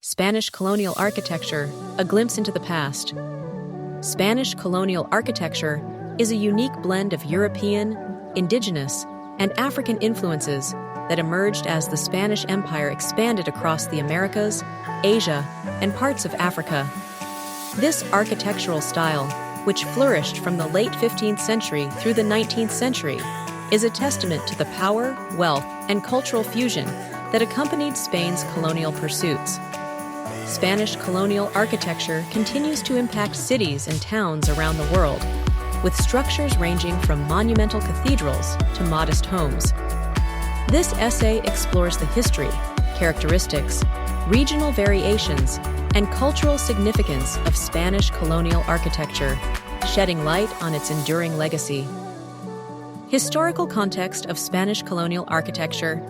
Spanish colonial architecture, a glimpse into the past. Spanish colonial architecture is a unique blend of European, indigenous, and African influences that emerged as the Spanish Empire expanded across the Americas, Asia, and parts of Africa. This architectural style, which flourished from the late 15th century through the 19th century, is a testament to the power, wealth, and cultural fusion that accompanied Spain's colonial pursuits. Spanish colonial architecture continues to impact cities and towns around the world, with structures ranging from monumental cathedrals to modest homes. This essay explores the history, characteristics, regional variations, and cultural significance of Spanish colonial architecture, shedding light on its enduring legacy. Historical context of Spanish colonial architecture.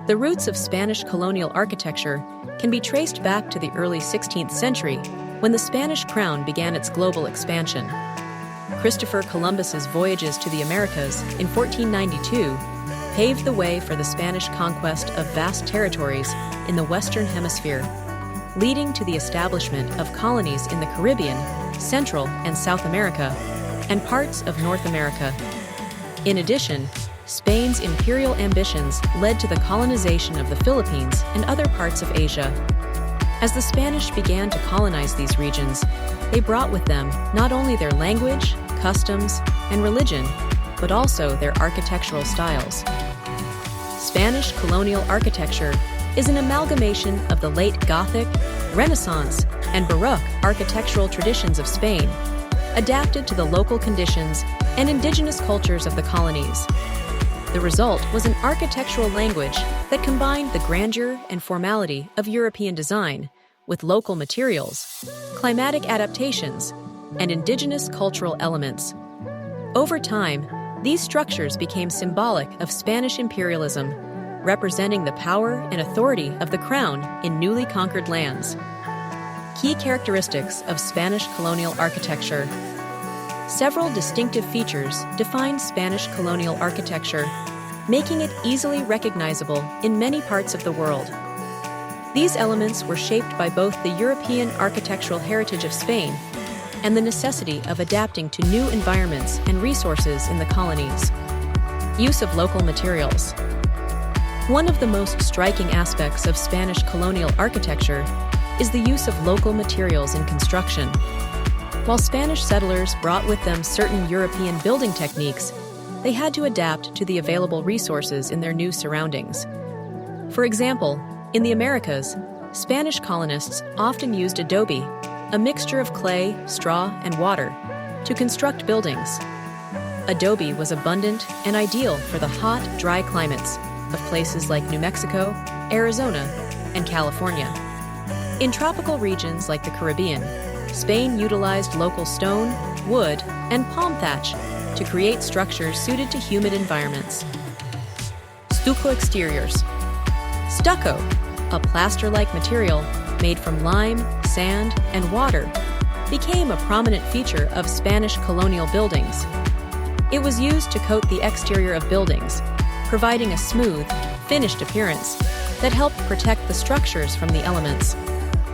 The roots of Spanish colonial architecture can be traced back to the early 16th century, when the Spanish crown began its global expansion. Christopher Columbus's voyages to the Americas in 1492 paved the way for the Spanish conquest of vast territories in the Western Hemisphere, leading to the establishment of colonies in the Caribbean, Central and South America, and parts of North America. In addition, Spain's imperial ambitions led to the colonization of the Philippines and other parts of Asia. As the Spanish began to colonize these regions, they brought with them not only their language, customs, and religion, but also their architectural styles. Spanish colonial architecture is an amalgamation of the late Gothic, Renaissance, and Baroque architectural traditions of Spain, adapted to the local conditions and indigenous cultures of the colonies. The result was an architectural language that combined the grandeur and formality of European design with local materials, climatic adaptations, and indigenous cultural elements. Over time, these structures became symbolic of Spanish imperialism, representing the power and authority of the crown in newly conquered lands. Key characteristics of Spanish colonial architecture. Several distinctive features define Spanish colonial architecture, making it easily recognizable in many parts of the world. These elements were shaped by both the European architectural heritage of Spain and the necessity of adapting to new environments and resources in the colonies. Use of local materials. One of the most striking aspects of Spanish colonial architecture is the use of local materials in construction. While Spanish settlers brought with them certain European building techniques, they had to adapt to the available resources in their new surroundings. For example, in the Americas, Spanish colonists often used adobe, a mixture of clay, straw, and water, to construct buildings. Adobe was abundant and ideal for the hot, dry climates of places like New Mexico, Arizona, and California. In tropical regions like the Caribbean, Spain utilized local stone, wood, and palm thatch to create structures suited to humid environments. Stucco exteriors. Stucco, a plaster-like material made from lime, sand, and water, became a prominent feature of Spanish colonial buildings. It was used to coat the exterior of buildings, providing a smooth, finished appearance that helped protect the structures from the elements.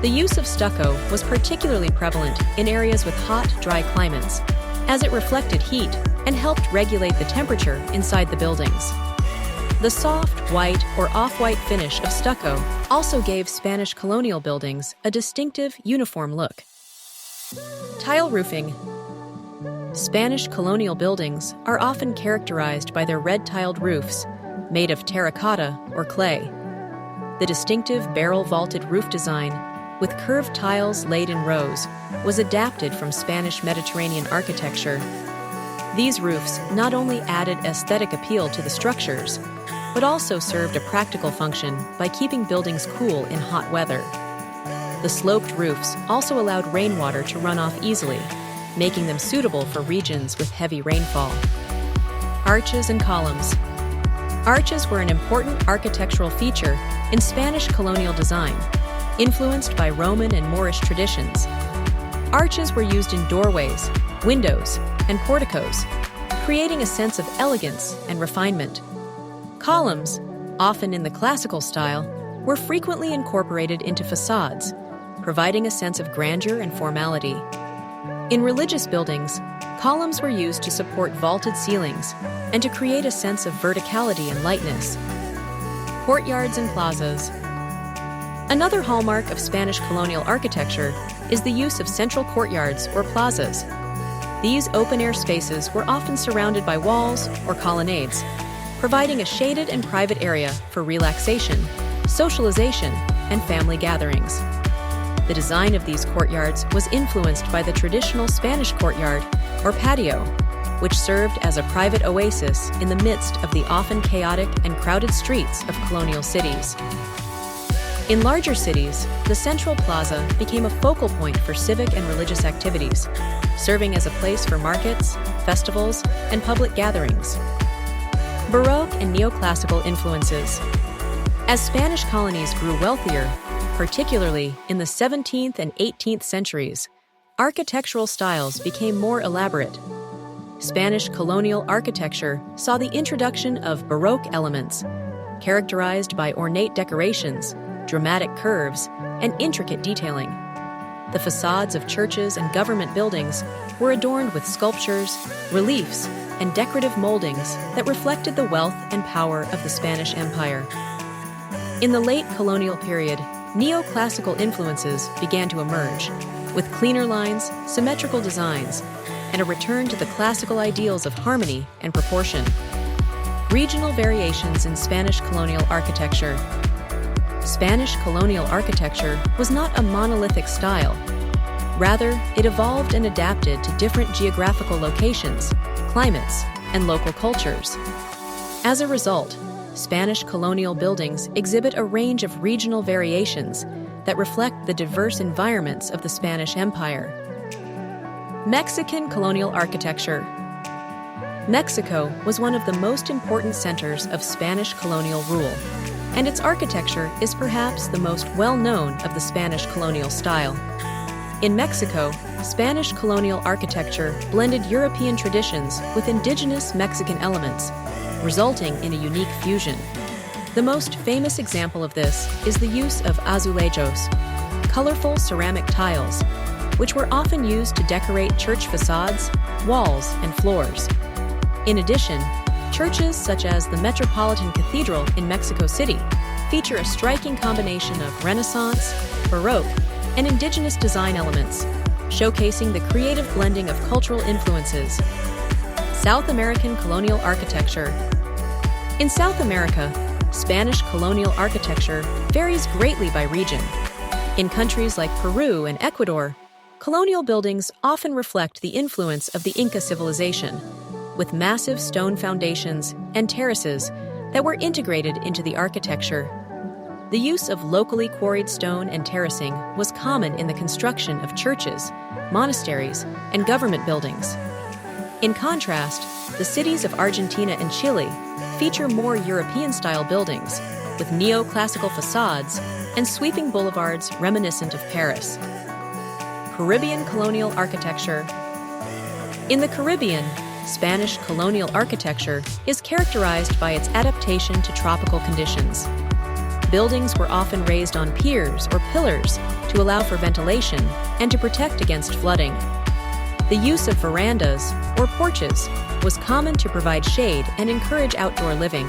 The use of stucco was particularly prevalent in areas with hot, dry climates, as it reflected heat and helped regulate the temperature inside the buildings. The soft, white, or off-white finish of stucco also gave Spanish colonial buildings a distinctive, uniform look. Tile roofing. Spanish colonial buildings are often characterized by their red-tiled roofs, made of terracotta or clay. The distinctive barrel-vaulted roof design, with curved tiles laid in rows, was adapted from Spanish Mediterranean architecture. These roofs not only added aesthetic appeal to the structures, but also served a practical function by keeping buildings cool in hot weather. The sloped roofs also allowed rainwater to run off easily, making them suitable for regions with heavy rainfall. Arches and columns. Arches were an important architectural feature in Spanish colonial design, influenced by Roman and Moorish traditions. Arches were used in doorways, windows, and porticos, creating a sense of elegance and refinement. Columns, often in the classical style, were frequently incorporated into facades, providing a sense of grandeur and formality. In religious buildings, columns were used to support vaulted ceilings and to create a sense of verticality and lightness. Courtyards and plazas. Another hallmark of Spanish colonial architecture is the use of central courtyards or plazas. These open-air spaces were often surrounded by walls or colonnades, providing a shaded and private area for relaxation, socialization, and family gatherings. The design of these courtyards was influenced by the traditional Spanish courtyard, or patio, which served as a private oasis in the midst of the often chaotic and crowded streets of colonial cities. In larger cities, the central plaza became a focal point for civic and religious activities, serving as a place for markets, festivals, and public gatherings. Baroque and neoclassical influences. As Spanish colonies grew wealthier, particularly in the 17th and 18th centuries, architectural styles became more elaborate. Spanish colonial architecture saw the introduction of Baroque elements, characterized by ornate decorations, dramatic curves, and intricate detailing. The facades of churches and government buildings were adorned with sculptures, reliefs, and decorative moldings that reflected the wealth and power of the Spanish Empire. In the late colonial period, neoclassical influences began to emerge, with cleaner lines, symmetrical designs, and a return to the classical ideals of harmony and proportion. Regional variations in Spanish colonial architecture. Spanish colonial architecture was not a monolithic style. Rather, it evolved and adapted to different geographical locations, climates, and local cultures. As a result, Spanish colonial buildings exhibit a range of regional variations that reflect the diverse environments of the Spanish Empire. Mexican colonial architecture. Mexico was one of the most important centers of Spanish colonial rule, and its architecture is perhaps the most well-known of the Spanish colonial style. In Mexico, Spanish colonial architecture blended European traditions with indigenous Mexican elements, resulting in a unique fusion. The most famous example of this is the use of azulejos, colorful ceramic tiles, which were often used to decorate church facades, walls, and floors. In addition, churches such as the Metropolitan Cathedral in Mexico City feature a striking combination of Renaissance, Baroque, and indigenous design elements, showcasing the creative blending of cultural influences. South American colonial architecture. In South America, Spanish colonial architecture varies greatly by region. In countries like Peru and Ecuador, colonial buildings often reflect the influence of the Inca civilization, with massive stone foundations and terraces that were integrated into the architecture. The use of locally quarried stone and terracing was common in the construction of churches, monasteries, and government buildings. In contrast, the cities of Argentina and Chile feature more European-style buildings, with neoclassical facades and sweeping boulevards reminiscent of Paris. Caribbean colonial architecture. In the Caribbean, Spanish colonial architecture is characterized by its adaptation to tropical conditions. Buildings were often raised on piers or pillars to allow for ventilation and to protect against flooding. The use of verandas, or porches, was common to provide shade and encourage outdoor living.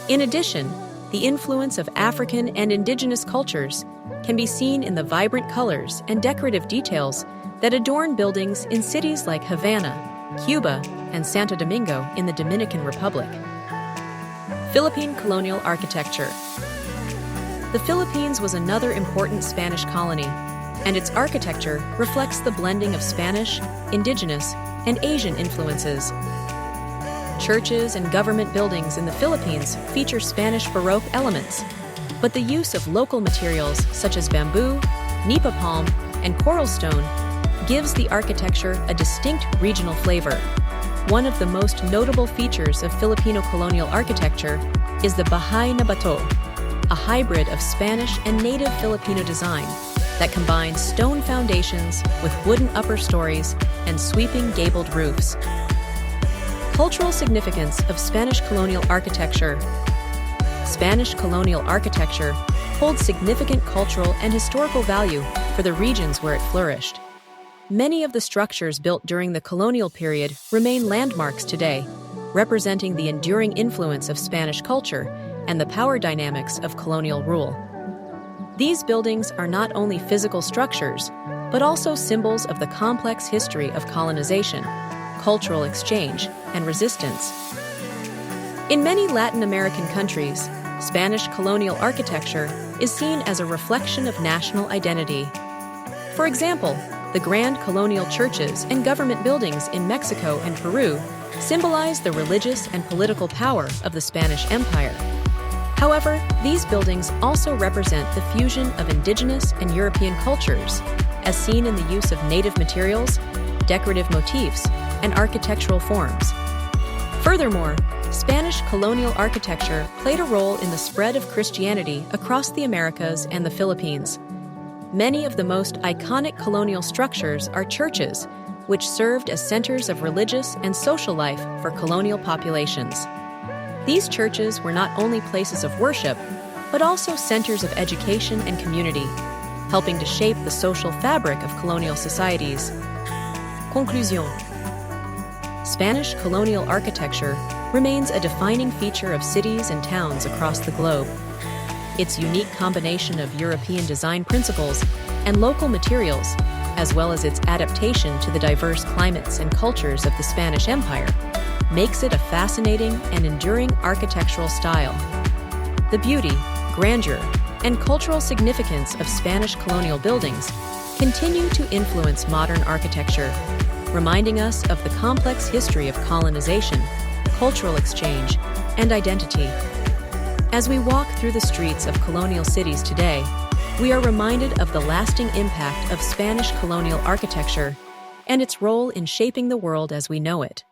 In addition, the influence of African and indigenous cultures can be seen in the vibrant colors and decorative details that adorn buildings in cities like Havana, Cuba, and Santo Domingo in the Dominican Republic. Philippine colonial architecture. The Philippines was another important Spanish colony, and its architecture reflects the blending of Spanish, indigenous, and Asian influences. Churches and government buildings in the Philippines feature Spanish Baroque elements, but the use of local materials such as bamboo, nipa palm, and coral stone gives the architecture a distinct regional flavor. One of the most notable features of Filipino colonial architecture is the Bahay na Bato, a hybrid of Spanish and native Filipino design that combines stone foundations with wooden upper stories and sweeping gabled roofs. Cultural significance of Spanish colonial architecture. Spanish colonial architecture hold significant cultural and historical value for the regions where it flourished. Many of the structures built during the colonial period remain landmarks today, representing the enduring influence of Spanish culture and the power dynamics of colonial rule. These buildings are not only physical structures, but also symbols of the complex history of colonization, cultural exchange, and resistance. In many Latin American countries, Spanish colonial architecture is seen as a reflection of national identity. For example, the grand colonial churches and government buildings in Mexico and Peru symbolize the religious and political power of the Spanish Empire. However, these buildings also represent the fusion of indigenous and European cultures, as seen in the use of native materials, decorative motifs, and architectural forms. Furthermore, Spanish colonial architecture played a role in the spread of Christianity across the Americas and the Philippines. Many of the most iconic colonial structures are churches, which served as centers of religious and social life for colonial populations. These churches were not only places of worship, but also centers of education and community, helping to shape the social fabric of colonial societies. Conclusion. Spanish colonial architecture remains a defining feature of cities and towns across the globe. Its unique combination of European design principles and local materials, as well as its adaptation to the diverse climates and cultures of the Spanish Empire, makes it a fascinating and enduring architectural style. The beauty, grandeur, and cultural significance of Spanish colonial buildings continue to influence modern architecture, reminding us of the complex history of colonization, cultural exchange, and identity. As we walk through the streets of colonial cities today, we are reminded of the lasting impact of Spanish colonial architecture and its role in shaping the world as we know it.